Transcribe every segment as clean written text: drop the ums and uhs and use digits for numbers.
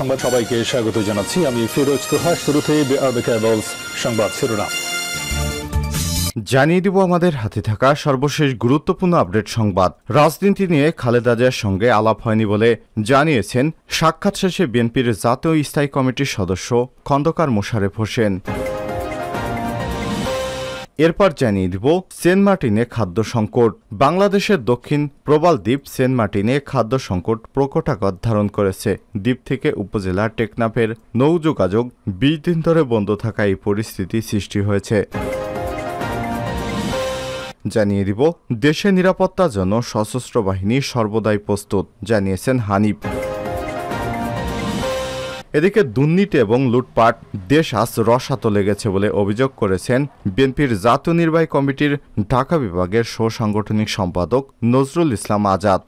সংবাদ সবাইকে স্বাগত জানাচ্ছি। আমি ফিরোজ তোহা। শুরুতে সংবাদ শিরোনাম জানিয়ে দিব আমাদের হাতে থাকা সর্বশেষ গুরুত্বপূর্ণ আপডেট সংবাদ। রাজনীতি নিয়ে খালেদা জিয়ার সঙ্গে আলাপ হয়নি বলে জানিয়েছেন সাক্ষাৎ শেষে বিএনপির জাতীয় স্থায়ী কমিটির সদস্য খন্দকার মোশারেফ হোসেন। এরপর জানিয়ে দিব সেন্ট মার্টিনে খাদ্য সংকট। বাংলাদেশের দক্ষিণ প্রবাল দ্বীপ সেন্ট মার্টিনে খাদ্য সংকট প্রকট আকার ধারণ করেছে। দ্বীপ থেকে উপজেলা টেকনাফের নৌ যোগাযোগ ২০ দিন ধরে বন্ধ থাকায় এই পরিস্থিতি সৃষ্টি হয়েছে। জানিয়ে দিব দেশের নিরাপত্তার জন্য সশস্ত্র বাহিনী সর্বদাই প্রস্তুত, জানিয়েছেন হানিফ। এদিকে দুর্নীতি এবং লুটপাট দেশ আজ রসাতলে গেছে বলে অভিযোগ করেছেন বিএনপির জাতীয় নির্বাহী কমিটির ঢাকা বিভাগের সাংগঠনিক সম্পাদক নজরুল ইসলাম আজাদ।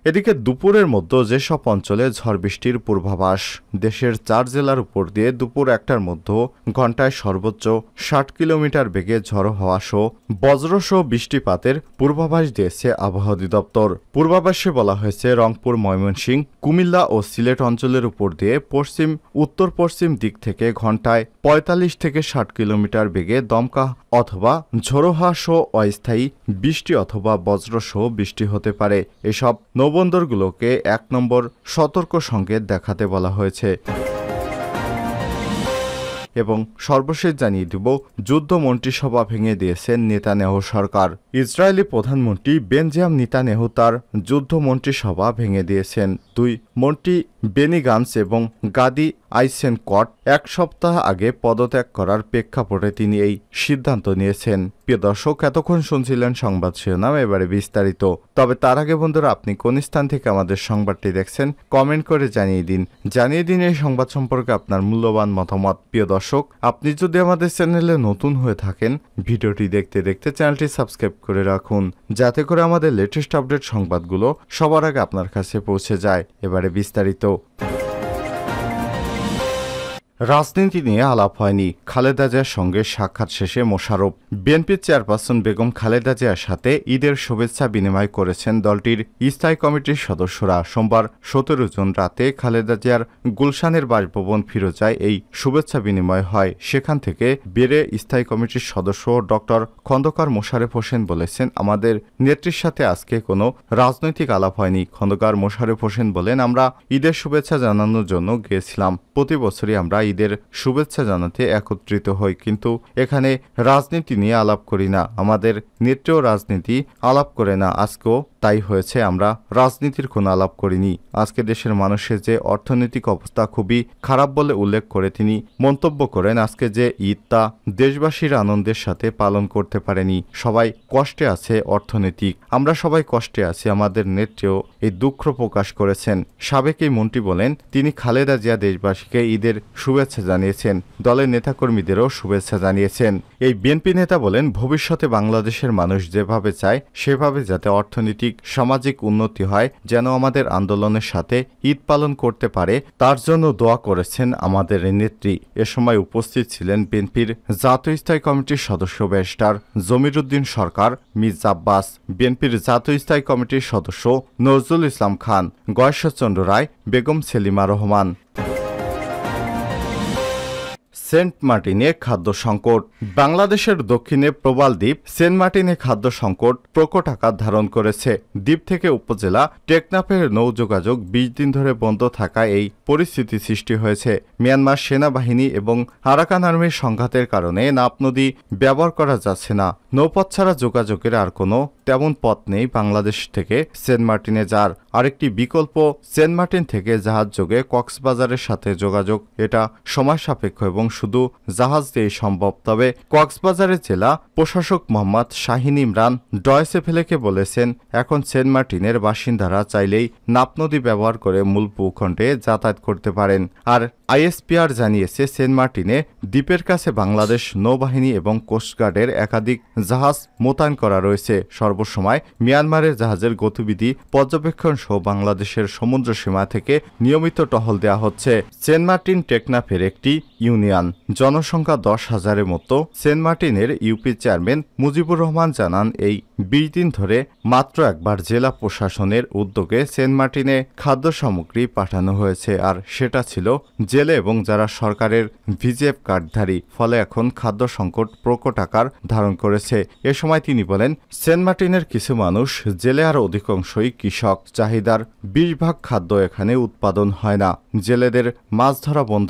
এদিকে দুপুরের মধ্যে যেসব অঞ্চলে ঝড় বৃষ্টির পূর্বাভাস। দেশের ৪ জেলার উপর দিয়ে দুপুর ১টার মধ্যে ঘণ্টায় সর্বোচ্চ ৬০ কিলোমিটার বেগে ঝড়ো হওয়া সহ বজ্রসহ বৃষ্টিপাতের পূর্বাভাস দিয়েছে আবহাওয়া অধিদপ্তর। পূর্বাভাসে বলা হয়েছে রংপুর, ময়মনসিংহ, কুমিল্লা ও সিলেট অঞ্চলের উপর দিয়ে পশ্চিম উত্তর পশ্চিম দিক থেকে ঘণ্টায় ৪৫ থেকে ৬০ কিলোমিটার বেগে দমকা অথবা ঝোড়ো হাওয়া সহ অস্থায়ী বৃষ্টি অথবা বজ্রসহ বৃষ্টি হতে পারে। এসব নৌবন্দরগুলোকে ১ নম্বর সতর্ক সংকেত দেখাতে বলা হয়েছে। এবং সর্বশেষ জানিয়ে দিব যুদ্ধ মন্ত্রিসভা ভেঙে দিয়েছেন নেতানিয়াহু সরকার। ইসরায়েলি প্রধানমন্ত্রী বেনজামিন নেতানিয়াহু তার যুদ্ধ মন্ত্রিসভা ভেঙে দিয়েছেন। ২ মন্ত্রী বেনি গান্স এবং গাদি আইসেনকট ১ সপ্তাহ আগে পদত্যাগ করার প্রেক্ষাপটে তিনি এই সিদ্ধান্ত নিয়েছেন। প্রিয় দর্শক, এতক্ষণ শুনছিলেন সংবাদ শিরোনাম, এবারে বিস্তারিত। তবে তার আগে বন্ধুরা, আপনি কোন স্থান থেকে আমাদের সংবাদটি দেখছেন কমেন্ট করে জানিয়ে দিন এই সংবাদ সম্পর্কে আপনার মূল্যবান মতামত। প্রিয় দর্শক, আপনি যদি আমাদের চ্যানেলে নতুন হয়ে থাকেন, ভিডিওটি দেখতে দেখতে চ্যানেলটি সাবস্ক্রাইব করে রাখুন, যাতে করে আমাদের লেটেস্ট আপডেট সংবাদগুলো সবার আগে আপনার কাছে পৌঁছে যায়। এবারে বিস্তারিত। রাজনীতি নিয়ে আলাপ হয়নি, খালেদা জিয়ার সঙ্গে সাক্ষাৎ শেষে মোশাররফ। বিএনপির চেয়ারপারসন বেগম খালেদা জিয়ার সাথে ঈদের শুভেচ্ছা বিনিময় করেছেন দলটির স্থায়ী কমিটির সদস্যরা। সোমবার ১৭ জুন রাতে খালেদা জিয়ার গুলশানের বাসভবন ফিরোজায় এই শুভেচ্ছা বিনিময় হয়। সেখান থেকে বেড়ে স্থায়ী কমিটির সদস্য ডক্টর খন্দকার মোশারেফ হোসেন বলেছেন, আমাদের নেত্রীর সাথে আজকে কোনো রাজনৈতিক আলাপ হয়নি। খন্দকার মোশারেফ হোসেন বলেন, আমরা ঈদের শুভেচ্ছা জানানোর জন্য গিয়েছিলাম। প্রতি বছরই আমরা ঈদের শুভেচ্ছা জানাতে একত্রিত হই, কিন্তু এখানে রাজনীতি নিয়ে আলাপ করি না। আমাদের নেত্রীও রাজনীতি আলাপ করে না, আজকেও তাই হয়েছে। আমরা রাজনীতির কোনো আলাপ করিনি। আজকে দেশের মানুষের যে অর্থনৈতিক অবস্থা খুবই খারাপ বলে উল্লেখ করে তিনি মন্তব্য করেন, আজকে যে ঈদ তা দেশবাসীর আনন্দের সাথে পালন করতে পারেনি। সবাই কষ্টে আছে অর্থনৈতিক, আমরা সবাই কষ্টে আছি। আমাদের নেত্রীও এই দুঃখ প্রকাশ করেছেন। সাবেক এই মন্ত্রী বলেন, তিনি খালেদা জিয়া দেশবাসীকে ঈদের শুভেচ্ছা জানিয়েছেন, দলের নেতাকর্মীদেরও শুভেচ্ছা জানিয়েছেন। এই বিএনপি নেতা বলেন, ভবিষ্যতে বাংলাদেশের মানুষ যেভাবে চায় সেভাবে যাতে অর্থনৈতিক সামাজিক উন্নতি হয়, যেন আমাদের আন্দোলনের সাথে ঈদ পালন করতে পারে, তার জন্য দোয়া করেছেন আমাদের নেত্রী। এ সময় উপস্থিত ছিলেন বিএনপির জাতীয় স্থায়ী কমিটির সদস্য ব্যারিস্টার জমিরুদ্দিন সরকার, মির্জা আব্বাস, বিএনপির জাতীয় স্থায়ী কমিটির সদস্য নজরুল ইসলাম খান, গয়েশ্বরচন্দ্র রায়, বেগম সেলিমা রহমান। সেন্ট মার্টিনে খাদ্য সংকট। বাংলাদেশের দক্ষিণে প্রবাল দ্বীপ সেন্ট মার্টিনে খাদ্য সংকট প্রকট আকার ধারণ করেছে। দ্বীপ থেকে উপজেলা টেকনাফের নৌ যোগাযোগ ২০ দিন ধরে বন্ধ থাকায় এই পরিস্থিতি সৃষ্টি হয়েছে। মিয়ানমার সেনাবাহিনী এবং আরাকান আর্মির সংঘাতের কারণে নাপ নদী ব্যবহার করা যাচ্ছে না। নৌপথ ছাড়া যোগাযোগের আর কোনো তেমন পথ নেই বাংলাদেশ থেকে সেন্ট মার্টিনে যাওয়ার। আরেকটি বিকল্প সেন্ট মার্টিন থেকে জাহাজ যোগে কক্সবাজারের সাথে যোগাযোগ। এটা সময় সাপেক্ষ এবং শুধু জাহাজ দিয়েই সম্ভব। তবে কক্সবাজারের জেলা প্রশাসক মোহাম্মদ শাহিন ইমরান ডয়েচে ভেলেকে বলেছেন, এখন সেন্ট মার্টিনের বাসিন্দারা চাইলেই নাপ নদী ব্যবহার করে মূল ভূখণ্ডে যাতায়াত করতে পারেন। আর আইএসপিআর জানিয়েছে, সেন্ট মার্টিনে দ্বীপের কাছে বাংলাদেশ নৌবাহিনী এবং কোস্টগার্ডের একাধিক জাহাজ মোতায়েন করা রয়েছে। সর্বসময় মিয়ানমারের জাহাজের গতিবিধি পর্যবেক্ষণ সহ বাংলাদেশের সমুদ্র সীমা থেকে নিয়মিত টহল দেওয়া হচ্ছে। সেন্ট মার্টিন টেকনাফের একটি ইউনিয়ন, জনসংখ্যা ১০,০০০-এর মতো। সেন্ট মার্টিনের ইউপি চেয়ারম্যান মুজিবুর রহমান জানান, এই 20 দিন ধরে মাত্র একবার জেলা প্রশাসনের উদ্যোগে সেন্ট মার্টিনে খাদ্য সামগ্রী পাঠানো হয়েছে, আর সেটা ছিল জেলে এবং যারা সরকারের ভিজিএফ কার্ডধারী। ফলে এখন খাদ্য সংকট প্রকট আকার ধারণ করেছে। এ সময় তিনি বলেন, সেন্ট মার্টিনের কিছু মানুষ জেলে আর অধিকাংশই কৃষক। চাহিদার 20 ভাগ খাদ্য এখানে উৎপাদন হয় না। জেলেদের মাছ ধরা বন্ধ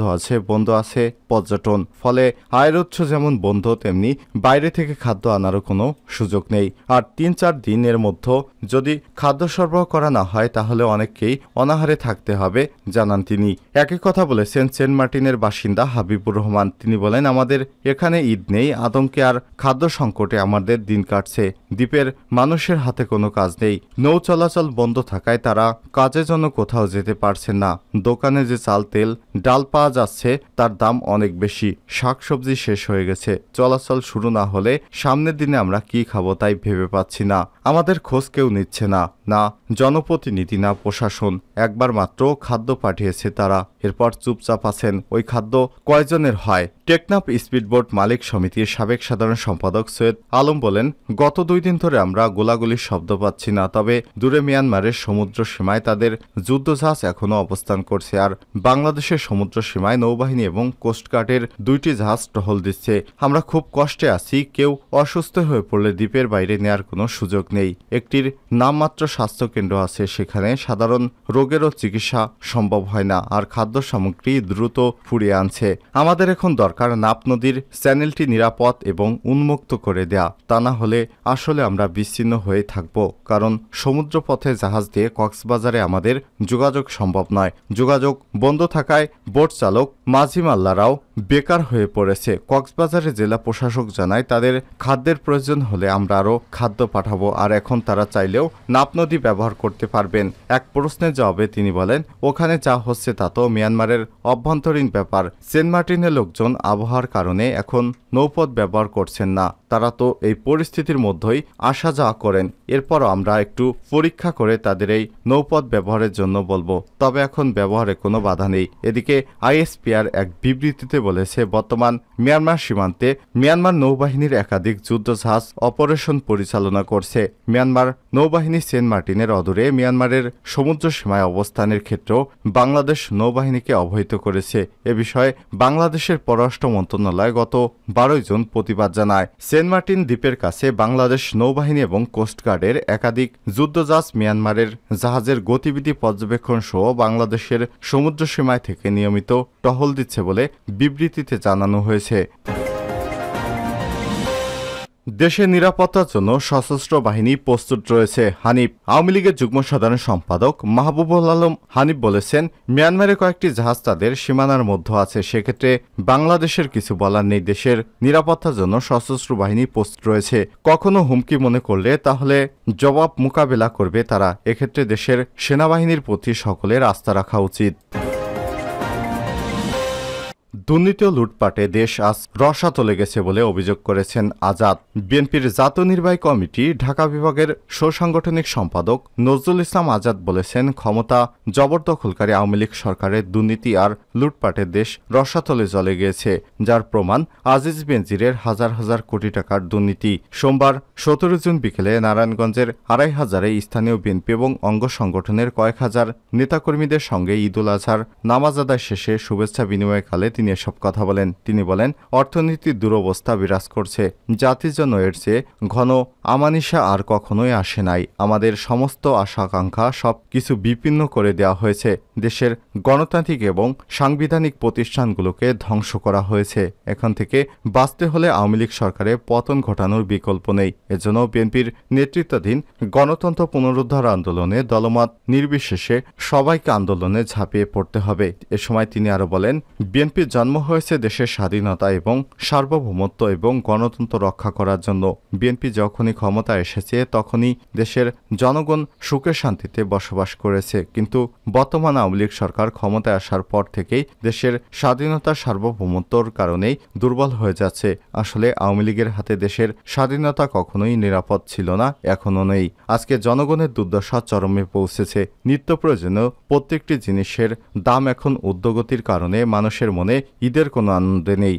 আছে পর্যটন। ফলে আয়ের উৎস যেমন বন্ধ, তেমনি বাইরে থেকে খাদ্য আনারও কোনো সুযোগ নেই। আর 3-4 দিনের মধ্যে যদি খাদ্য সরবরাহ করা না হয় তাহলে অনেককেই অনাহারে থাকতে হবে জানান তিনি। একই কথা বলেছেন সেন্ট মার্টিনের বাসিন্দা হাবিবুর রহমান। তিনি বলেন, আমাদের এখানে ঈদ নেই, আতঙ্কে আর খাদ্য সংকটে আমাদের দিন কাটছে। দ্বীপের মানুষের হাতে কোনো কাজ নেই। নৌ চলাচল বন্ধ থাকায় তারা কাজের জন্য কোথাও যেতে পারছেন না। দোকানে যে চাল, তেল, ডাল পাওয়া যাচ্ছে তার দাম অনেক বেশি। শাকসবজি শেষ হয়ে গেছে। চলাচল শুরু না হলে সামনের দিনে আমরা কি খাবো তাই ভেবে পাচ্ছি না। আমাদের খোঁজ কেউ নিচ্ছে না, না জনপ্রতিনিধি না প্রশাসন। একবার মাত্র খাদ্য পাঠিয়েছে তারা, এরপর চুপচাপ আছেন। ওই খাদ্য কয়জনের হয়? টেকনাফ স্পিডবোট মালিক সমিতির সাবেক সাধারণ সম্পাদক সৈয়দ আলম বলেন, গত 2 দিন ধরে আমরা গোলাগুলির শব্দ পাচ্ছি না। তবে দূরে মিয়ানমারের সমুদ্র সীমায় তাদের যুদ্ধজাহাজ এখনও অবস্থান করছে, আর বাংলাদেশের সমুদ্র সীমায় নৌবাহিনী এবং কোস্টগার্ডের 2টি জাহাজ টহল দিচ্ছে। আমরা খুব কষ্টে আছি। কেউ অসুস্থ হয়ে পড়লে দ্বীপের বাইরে নেয়ার কোনো সুযোগ নেই। একটির নামমাত্র স্বাস্থ্যকেন্দ্র আছে, সেখানে সাধারণ রোগেরও চিকিৎসা সম্ভব হয় না, আর খাদ্য সামগ্রী দ্রুত ফুরিয়ে আনছে। আমাদের এখন দরকার নাপ নদীর চ্যানেলটি নিরাপদ এবং উন্মুক্ত করে দেয়া। তা না হলে আসলে আমরা বিচ্ছিন্ন হয়ে থাকব, কারণ সমুদ্রপথে জাহাজ দিয়ে কক্সবাজারে আমাদের যোগাযোগ সম্ভব নয়। যোগাযোগ বন্ধ থাকায় বোট চালক মাঝি মাল্লারাও বেকার হয়ে পড়েছে। কক্সবাজারে জেলা প্রশাসক জানায়, তাদের খাদ্যের প্রয়োজন হলে আমরা আরও খাদ্য পাঠাবো, আর এখন তারা চাইলেও নাপ নদী ব্যবহার করতে পারবেন। এক প্রশ্নের জবাবে তিনি বলেন, ওখানে যা হচ্ছে তা তো মিয়ানমারের অভ্যন্তরীণ ব্যাপার। সেন্ট মার্টিনের লোকজন আবহাওয়ার কারণে এখন নৌপথ ব্যবহার করছেন না। তারা তো এই পরিস্থিতির মধ্যেই আসা যাওয়া করেন। এরপরও আমরা একটু পরীক্ষা করে তাদের এই নৌপথ ব্যবহারের জন্য বলবো, তবে এখন ব্যবহারে কোনো বাধা নেই। এদিকে আইএসপিআর এক বিবৃতিতে বলেছে, বর্তমান মিয়ানমার সীমান্তে মিয়ানমার নৌবাহিনীর একাধিক যুদ্ধজাহাজ অপারেশন পরিচালনা করছে। মিয়ানমার নৌবাহিনী সেন্ট মার্টিনের অদূরে মিয়ানমারের সমুদ্র সীমায় অবস্থানের ক্ষেত্রেও বাংলাদেশ নৌবাহিনীকে অবহিত করেছে। এ বিষয়ে বাংলাদেশের পররাষ্ট্র মন্ত্রণালয় গত 12 জুন প্রতিবাদ জানায়। সেন্ট মার্টিন দ্বীপের কাছে বাংলাদেশ নৌবাহিনী এবং কোস্টগার্ডের একাধিক যুদ্ধজাহাজ মিয়ানমারের জাহাজের গতিবিধি পর্যবেক্ষণ সহ বাংলাদেশের সমুদ্র সীমায় থেকে নিয়মিত টহল দিচ্ছে বলে বিবৃতিতে জানানো হয়েছে। দেশের নিরাপত্তার জন্য সশস্ত্র বাহিনী প্রস্তুত রয়েছে হানিফ। আওয়ামী লীগের যুগ্ম সাধারণ সম্পাদক মাহবুবুল আলম হানিফ বলেছেন, মিয়ানমারে কয়েকটি জাহাজ তাদের সীমানার মধ্যে আছে। সেক্ষেত্রে বাংলাদেশের কিছু বলার নেই। দেশের নিরাপত্তার জন্য সশস্ত্র বাহিনী প্রস্তুত রয়েছে। কখনো হুমকি মনে করলে তাহলে জবাব মোকাবেলা করবে তারা। এক্ষেত্রে দেশের সেনাবাহিনীর প্রতি সকলের আস্থা রাখা উচিত। দুর্নীতি ও লুটপাটে দেশ আজ রসাতলে গেছে বলে অভিযোগ করেছেন আজাদ। বিএনপির জাতীয় নির্বাহী কমিটি ঢাকা বিভাগের সাংগঠনিক সম্পাদক নজরুল ইসলাম আজাদ বলেছেন, ক্ষমতা জবরদখলকারী আওয়ামী লীগ সরকারের দুর্নীতি আর লুটপাটে দেশ রসাতলে চলে গিয়েছে, যার প্রমাণ আজিজ বেনজিরের হাজার হাজার কোটি টাকার দুর্নীতি। সোমবার 17 জুন বিকেলে নারায়ণগঞ্জের 2500 স্থানীয় বিএনপি এবং অঙ্গ সংগঠনের কয়েক হাজার নেতাকর্মীদের সঙ্গে ঈদুল আজহার নামাজ আদায় শেষে শুভেচ্ছা বিনিময়কালে তিনি এসব কথা বলেন। তিনি বলেন, অর্থনীতির দুরবস্থা বিরাজ করছে। জাতির জন্য এর চেয়ে ঘন আমানিশা আর কখনোই আসে নাই। আমাদের সমস্ত আশা আকাঙ্ক্ষা সব কিছু বিপন্ন করে দেওয়া হয়েছে। দেশের গণতান্ত্রিক এবং সাংবিধানিক প্রতিষ্ঠানগুলোকে ধ্বংস করা হয়েছে। এখন থেকে বাঁচতে হলে আওয়ামী লীগ সরকারের পতন ঘটানোর বিকল্প নেই। এজন্য বিএনপির নেতৃত্বাধীন গণতন্ত্র পুনরুদ্ধার আন্দোলনে দলমত নির্বিশেষে সবাইকে আন্দোলনে ঝাঁপিয়ে পড়তে হবে। এ সময় তিনি আরো বলেন, বিএনপির জন্ম হয়েছে দেশের স্বাধীনতা এবং সার্বভৌমত্ব এবং গণতন্ত্র রক্ষা করার জন্য। বিএনপি যখনই ক্ষমতা এসেছে তখনই দেশের জনগণ সুখে শান্তিতে বসবাস করেছে। কিন্তু বর্তমান আওয়ামী লীগ সরকার ক্ষমতায় আসার পর থেকেই দেশের স্বাধীনতা সার্বভৌমত্বর কারণেই দুর্বল হয়ে যাচ্ছে। আসলে আওয়ামী লীগের হাতে দেশের স্বাধীনতা কখনোই নিরাপদ ছিল না, এখনো নেই। আজকে জনগণের দুর্দশা চরমে পৌঁছেছে। নিত্য প্রয়োজনীয় প্রত্যেকটি জিনিসের দাম এখন ঊর্ধ্বগতির কারণে মানুষের মনে ঈদের কোনো আনন্দ নেই।